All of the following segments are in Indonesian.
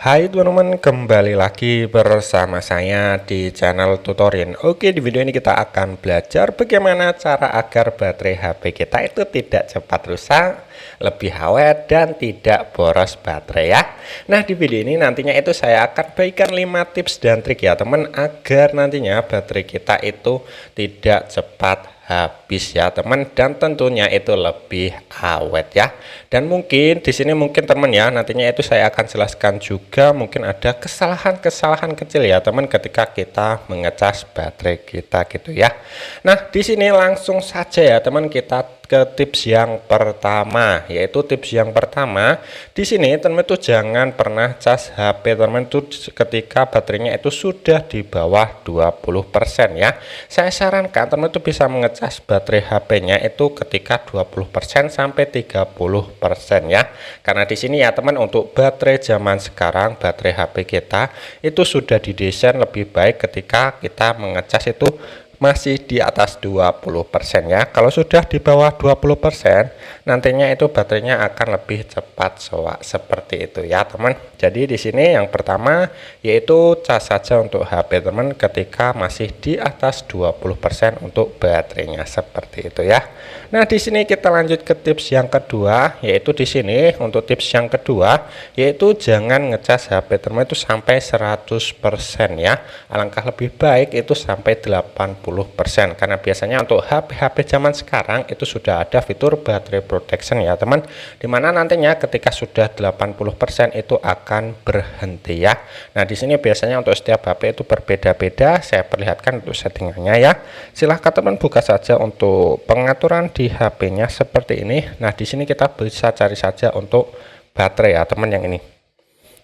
Hai teman-teman, kembali lagi bersama saya di channel Tutorin. Oke, di video ini kita akan belajar bagaimana cara agar baterai HP kita itu tidak cepat rusak, lebih awet, dan tidak boros baterai ya. Nah, di video ini nantinya itu saya akan bagikan 5 tips dan trik ya teman, agar nantinya baterai kita itu tidak cepat habis ya teman, dan tentunya itu lebih awet ya. Dan mungkin di sini mungkin teman ya, nantinya itu saya akan jelaskan juga mungkin ada kesalahan-kesalahan kecil ya teman ketika kita mengecas baterai kita gitu ya. Nah, di sini langsung saja ya teman, kita ke tips yang pertama, yaitu tips yang pertama di sini teman itu jangan pernah cas HP teman itu ketika baterainya itu sudah di bawah 20% ya. Saya sarankan teman itu bisa mengecas baterai HP-nya itu ketika 20% sampai 30% ya. Karena di sini ya teman, untuk baterai zaman sekarang, baterai HP kita itu sudah didesain lebih baik ketika kita mengecas itu masih di atas 20% ya. Kalau sudah di bawah 20%, nantinya itu baterainya akan lebih cepat soak seperti itu ya teman. Jadi di sini yang pertama yaitu cas saja untuk HP teman ketika masih di atas 20% untuk baterainya seperti itu ya. Nah, di sini kita lanjut ke tips yang kedua, yaitu di sini untuk tips yang kedua yaitu jangan ngecas HP teman itu sampai 100% ya. Alangkah lebih baik itu sampai 80%, karena biasanya untuk HP-HP zaman sekarang itu sudah ada fitur baterai protection ya teman, dimana nantinya ketika sudah 80% itu akan berhenti ya. Nah, di sini biasanya untuk setiap HP itu berbeda-beda, saya perlihatkan untuk settingannya ya. Silahkan teman buka saja untuk pengaturan di HP-nya seperti ini. Nah, di sini kita bisa cari saja untuk baterai ya teman yang ini.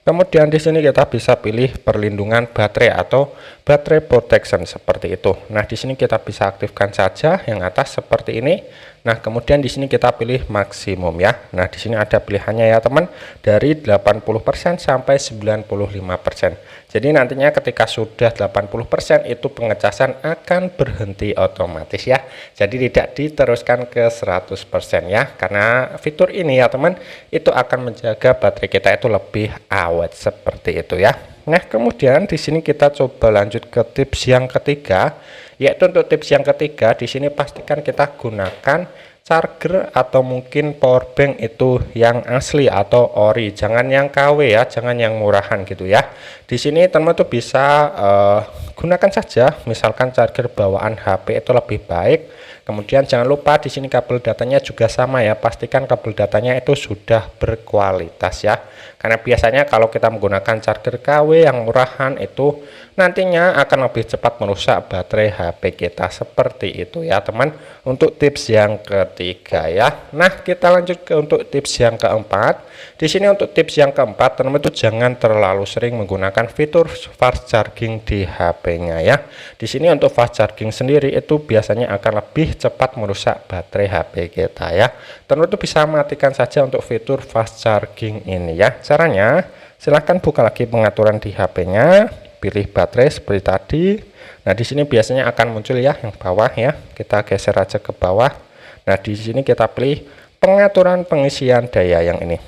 Kemudian di sini kita bisa pilih perlindungan baterai atau baterai protection seperti itu. Nah, di sini kita bisa aktifkan saja yang atas seperti ini. Nah, kemudian di sini kita pilih maksimum ya. Nah, di sini ada pilihannya ya teman, dari 80% sampai 95%. Jadi nantinya ketika sudah 80% itu pengecasan akan berhenti otomatis ya. Jadi tidak diteruskan ke 100% ya. Karena fitur ini ya teman, itu akan menjaga baterai kita itu lebih awet seperti itu ya. Nah, kemudian di sini kita coba lanjut ke tips yang ketiga, yaitu untuk tips yang ketiga di sini pastikan kita gunakan charger atau mungkin power bank itu yang asli atau ori, jangan yang KW ya, jangan yang murahan gitu ya. Di sini teman tuh bisa gunakan saja misalkan charger bawaan HP itu lebih baik. Kemudian jangan lupa di sini kabel datanya juga sama ya, pastikan kabel datanya itu sudah berkualitas ya. Karena biasanya kalau kita menggunakan charger KW yang murahan itu nantinya akan lebih cepat merusak baterai HP kita seperti itu ya teman, untuk tips yang ketiga ya. Nah, kita lanjut ke untuk tips yang keempat. Di sini untuk tips yang keempat teman itu jangan terlalu sering menggunakan fitur fast charging di HP-nya ya. Di sini untuk fast charging sendiri itu biasanya akan lebih cepat merusak baterai HP kita ya. Teman itu bisa matikan saja untuk fitur fast charging ini ya. Caranya silahkan buka lagi pengaturan di HP-nya, pilih baterai seperti tadi. Nah, di sini biasanya akan muncul ya yang bawah ya. Kita geser aja ke bawah. Nah, di sini kita pilih pengaturan pengisian daya yang ini.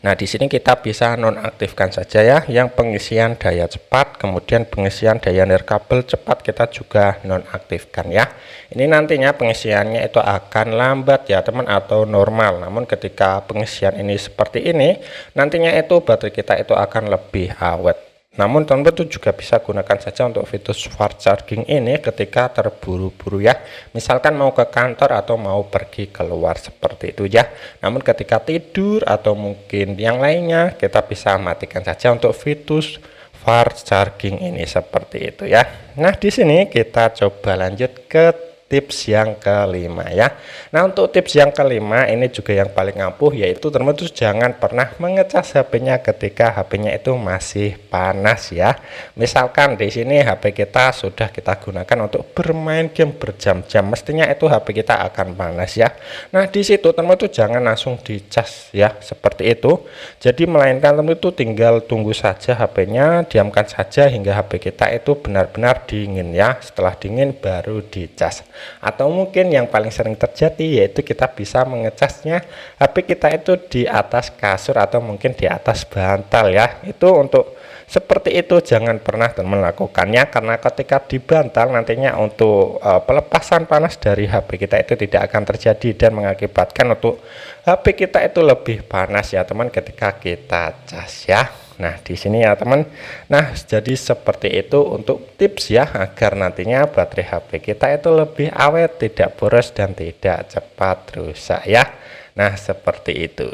Nah, di sini kita bisa nonaktifkan saja ya yang pengisian daya cepat, kemudian pengisian daya nirkabel cepat kita juga nonaktifkan ya. Ini nantinya pengisiannya itu akan lambat ya teman, atau normal. Namun ketika pengisian ini seperti ini, nantinya itu baterai kita itu akan lebih awet. Namun teman-teman itu juga bisa gunakan saja untuk fitur fast charging ini ketika terburu-buru ya. Misalkan mau ke kantor atau mau pergi keluar seperti itu ya. Namun ketika tidur atau mungkin yang lainnya, kita bisa matikan saja untuk fitur fast charging ini seperti itu ya. Nah, di sini kita coba lanjut ke tips yang kelima ya. Nah, untuk tips yang kelima ini juga yang paling ampuh, yaitu teman-teman jangan pernah mengecas HP-nya ketika HP-nya itu masih panas ya. Misalkan di sini HP kita sudah kita gunakan untuk bermain game berjam-jam, mestinya itu HP kita akan panas ya. Nah, di situ teman-teman jangan langsung dicas ya seperti itu. Jadi melainkan teman itu tinggal tunggu saja HP-nya, diamkan saja hingga HP kita itu benar-benar dingin ya. Setelah dingin baru dicas. Atau mungkin yang paling sering terjadi yaitu kita bisa mengecasnya HP kita itu di atas kasur atau mungkin di atas bantal ya. Itu untuk seperti itu jangan pernah melakukannya, karena ketika di bantal nantinya untuk pelepasan panas dari HP kita itu tidak akan terjadi dan mengakibatkan untuk HP kita itu lebih panas ya teman ketika kita cas ya. Nah di sini ya teman, nah jadi seperti itu untuk tips ya agar nantinya baterai HP kita itu lebih awet, tidak boros dan tidak cepat rusak ya. Nah seperti itu.